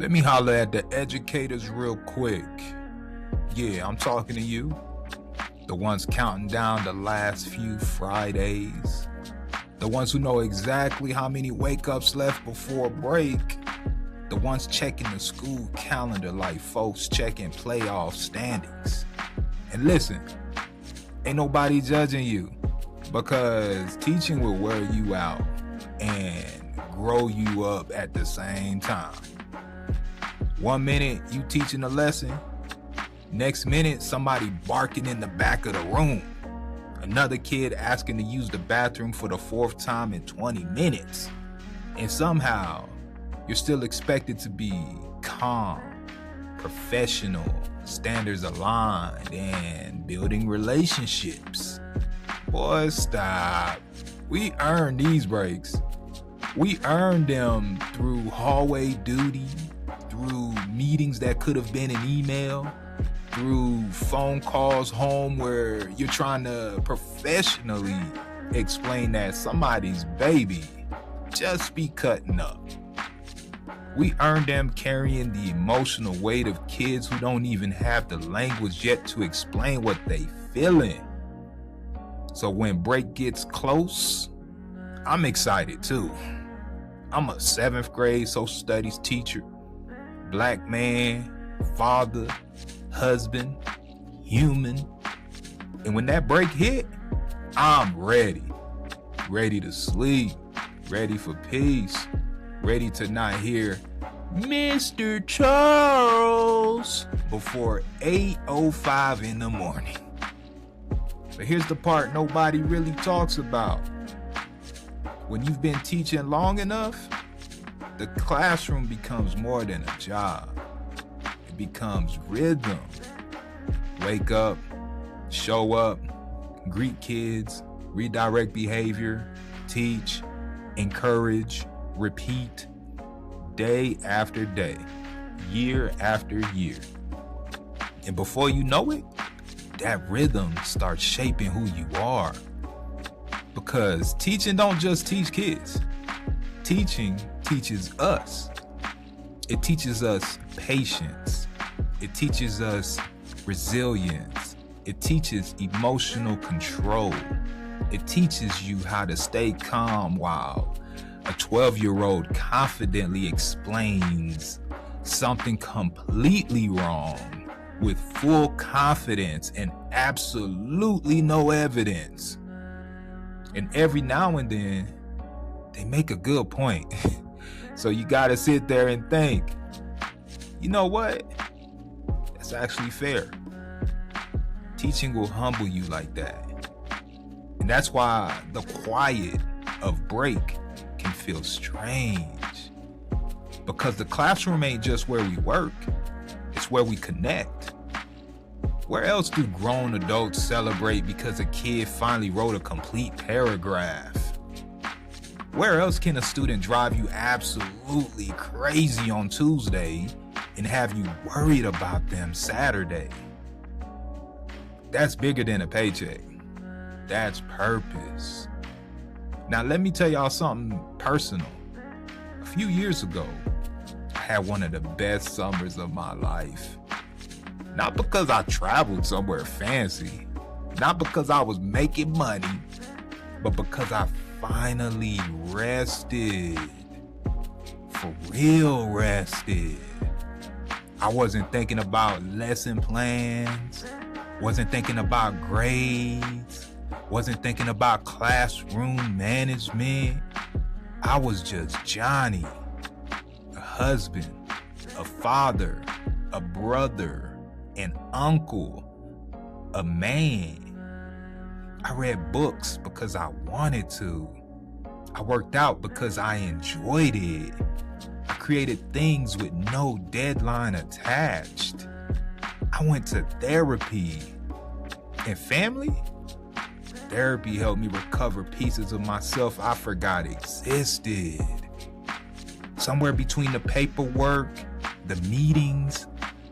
Let me holler at the educators real quick. Yeah, I'm talking to you. The ones counting down the last few Fridays. The ones who know exactly how many wake-ups left before break. The ones checking the school calendar like folks checking playoff standings. And listen, ain't nobody judging you, because teaching will wear you out and grow you up at the same time. 1 minute you teaching a lesson, next minute somebody barking in the back of the room. Another kid asking to use the bathroom for the 4th time in 20 minutes. And somehow you're still expected to be calm, professional, standards aligned, and building relationships. Boy, stop. We earn these breaks. We earned them through hallway duty, through meetings that could have been an email, through phone calls home where you're trying to professionally explain that somebody's baby just be cutting up. We earned them carrying the emotional weight of kids who don't even have the language yet to explain what they feeling. So when break gets close, I'm excited too. I'm a 7th grade social studies teacher, black man, father, husband, human. And when that break hit, I'm ready. Ready to sleep, ready for peace, ready to not hear Mr. Charles before 8:05 in the morning. But here's the part nobody really talks about. When you've been teaching long enough, the classroom becomes more than a job. It becomes rhythm. Wake up, show up, greet kids, redirect behavior, teach, encourage, repeat, day after day, year after year. And before you know it, that rhythm starts shaping who you are. Because teaching don't just teach kids. Teaching teaches us. It teaches us patience. It teaches us resilience. It teaches emotional control. It teaches you how to stay calm while a 12-year-old confidently explains something completely wrong with full confidence and absolutely no evidence. And every now and then, they make a good point. So you gotta sit there and think, you know what? That's actually fair. Teaching will humble you like that. And that's why the quiet of break can feel strange. Because the classroom ain't just where we work, it's where we connect. Where else do grown adults celebrate because a kid finally wrote a complete paragraph? Where else can a student drive you absolutely crazy on Tuesday and have you worried about them Saturday? That's bigger than a paycheck. That's purpose. Now let me tell y'all something personal. A few years ago, I had one of the best summers of my life. Not because I traveled somewhere fancy, not because I was making money, but because I finally rested. For real rested. I wasn't thinking about lesson plans, wasn't thinking about grades, wasn't thinking about classroom management. I was just Johnny, a husband, a father, a brother, an uncle, a man. I read books because I wanted to. I worked out because I enjoyed it. I created things with no deadline attached. I went to therapy. And family? Therapy helped me recover pieces of myself I forgot existed. Somewhere between the paperwork, the meetings,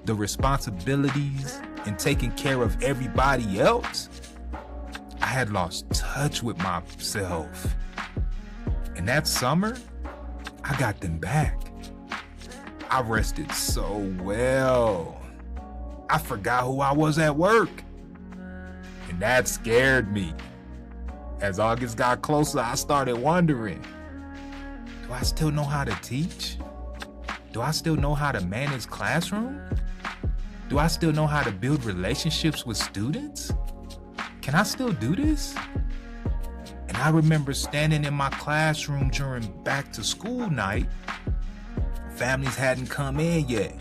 the responsibilities, and taking care of everybody else, I had lost touch with myself. And that summer, I got them back. I rested so well. I forgot who I was at work. And that scared me. As August got closer, I started wondering, do I still know how to teach? Do I still know how to manage classroom? Do I still know how to build relationships with students? Can I still do this? And I remember standing in my classroom during back to school night. Families hadn't come in yet.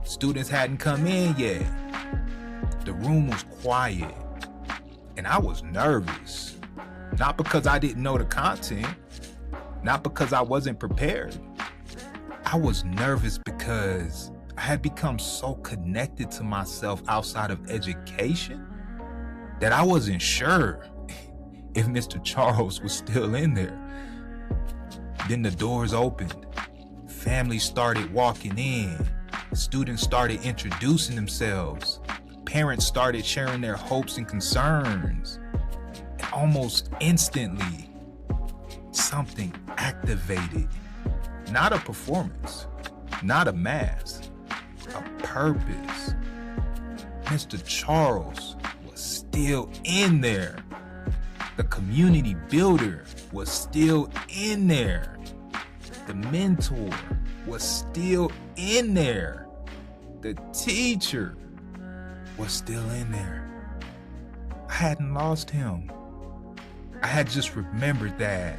Students hadn't come in yet. The room was quiet. And I was nervous. Not because I didn't know the content. Not because I wasn't prepared. I was nervous because I had become so connected to myself outside of education that I wasn't sure if Mr. Charles was still in there. Then the doors opened. Families started walking in. Students started introducing themselves. Parents started sharing their hopes and concerns. And almost instantly, something activated. Not a performance, not a mask, a purpose. Mr. Charles was still in there. The community builder was still in there. The mentor was still in there. The teacher was still in there. I hadn't lost him. I had just remembered that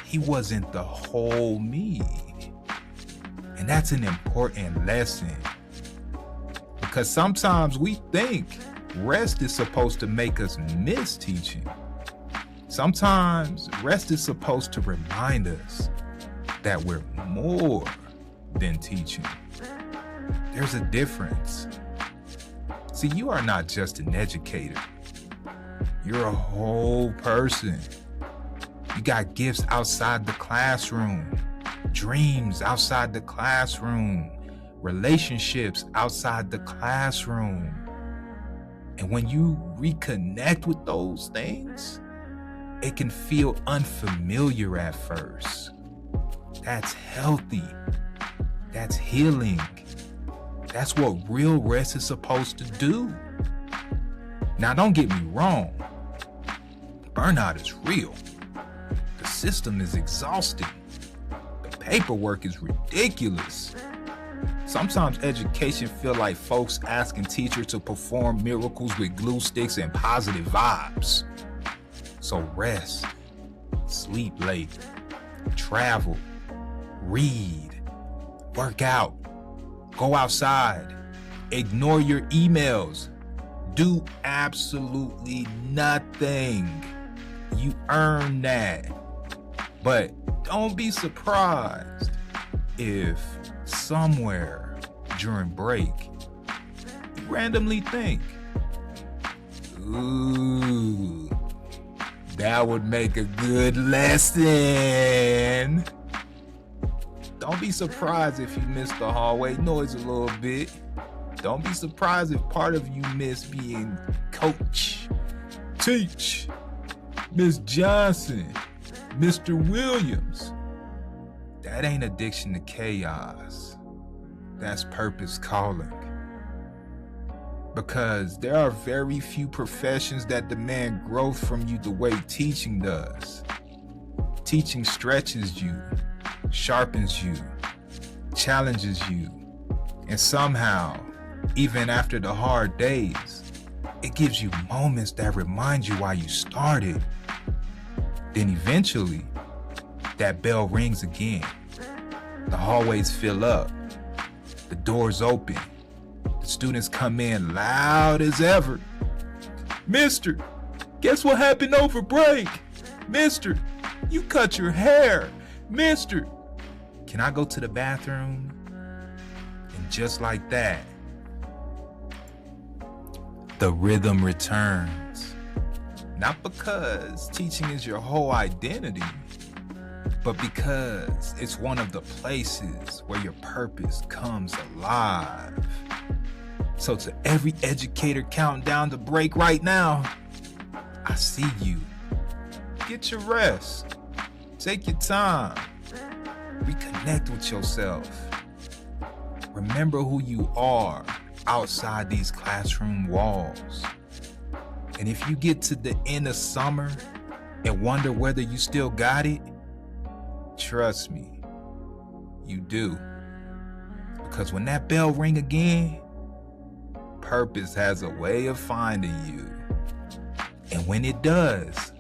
he wasn't the whole me. And that's an important lesson. Because sometimes we think rest is supposed to make us miss teaching. Sometimes rest is supposed to remind us that we're more than teaching. There's a difference. See, you are not just an educator. You're a whole person. You got gifts outside the classroom, dreams outside the classroom, relationships outside the classroom. And when you reconnect with those things, it can feel unfamiliar at first. That's healthy. That's healing. That's what real rest is supposed to do. Now, don't get me wrong. Burnout is real. The system is exhausting. The paperwork is ridiculous. Sometimes education feels like folks asking teachers to perform miracles with glue sticks and positive vibes. So rest, sleep late, travel, read, work out, go outside, ignore your emails, do absolutely nothing. You earn that. But don't be surprised if somewhere during break you randomly think, ooh, that would make a good lesson. Don't be surprised if you miss the hallway noise a little bit. Don't be surprised if part of you miss being coach, teach, Miss Johnson, Mr. Williams. That ain't addiction to chaos. That's purpose calling. Because there are very few professions that demand growth from you the way teaching does. Teaching stretches you, sharpens you, challenges you, and somehow, even after the hard days, it gives you moments that remind you why you started. Then eventually, that bell rings again. The hallways fill up. The doors open. The students come in loud as ever. Mister, guess what happened over break? Mister, you cut your hair. Mister, can I go to the bathroom? And just like that, the rhythm returns. Not because teaching is your whole identity, but because it's one of the places where your purpose comes alive. So to every educator counting down the break right now, I see you. Get your rest. Take your time. Reconnect with yourself. remember who you are outside these classroom walls. And if you get to the end of summer and wonder whether you still got it, trust me, you do. Because when that bell ring again, purpose has a way of finding you. And when it does,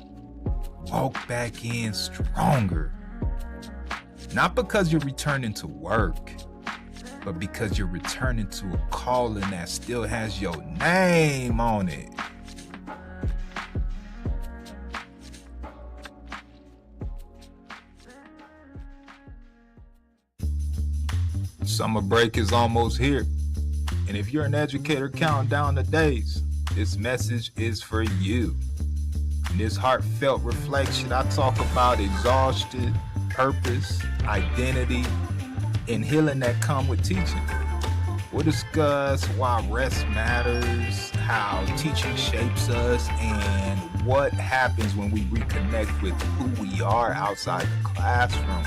walk back in stronger. Not because you're returning to work, but because you're returning to a calling that still has your name on it. Summer break is almost here. And if you're an educator counting down the days, this message is for you. In this heartfelt reflection, I talk about exhaustion, purpose, identity, and healing that come with teaching. We'll discuss why rest matters, how teaching shapes us, and what happens when we reconnect with who we are outside the classroom.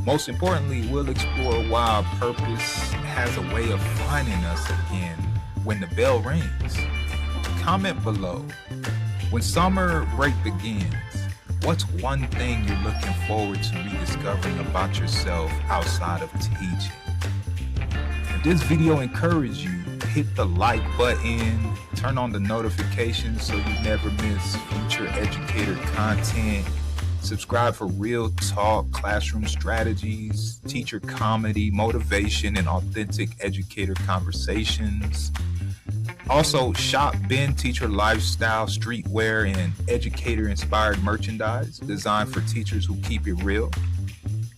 Most importantly, we'll explore why purpose has a way of finding us again when the bell rings. Comment below. When summer break begins, what's one thing you're looking forward to rediscovering about yourself outside of teaching? If this video encouraged you, hit the like button, turn on the notifications so you never miss future educator content. Subscribe for real talk, classroom strategies, teacher comedy, motivation, and authentic educator conversations. Also, shop Ben Teacher Lifestyle, streetwear, and educator-inspired merchandise designed for teachers who keep it real.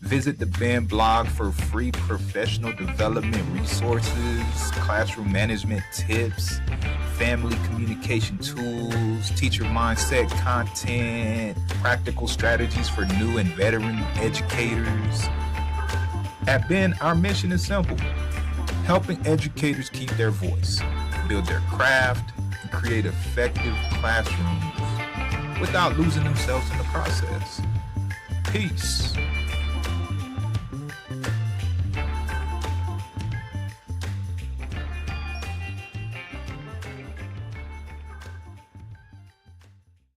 Visit the Ben blog for free professional development resources, classroom management tips, family communication tools, teacher mindset content, practical strategies for new and veteran educators. At Ben, our mission is simple: helping educators keep their voice, build their craft, and create effective classrooms without losing themselves in the process. Peace.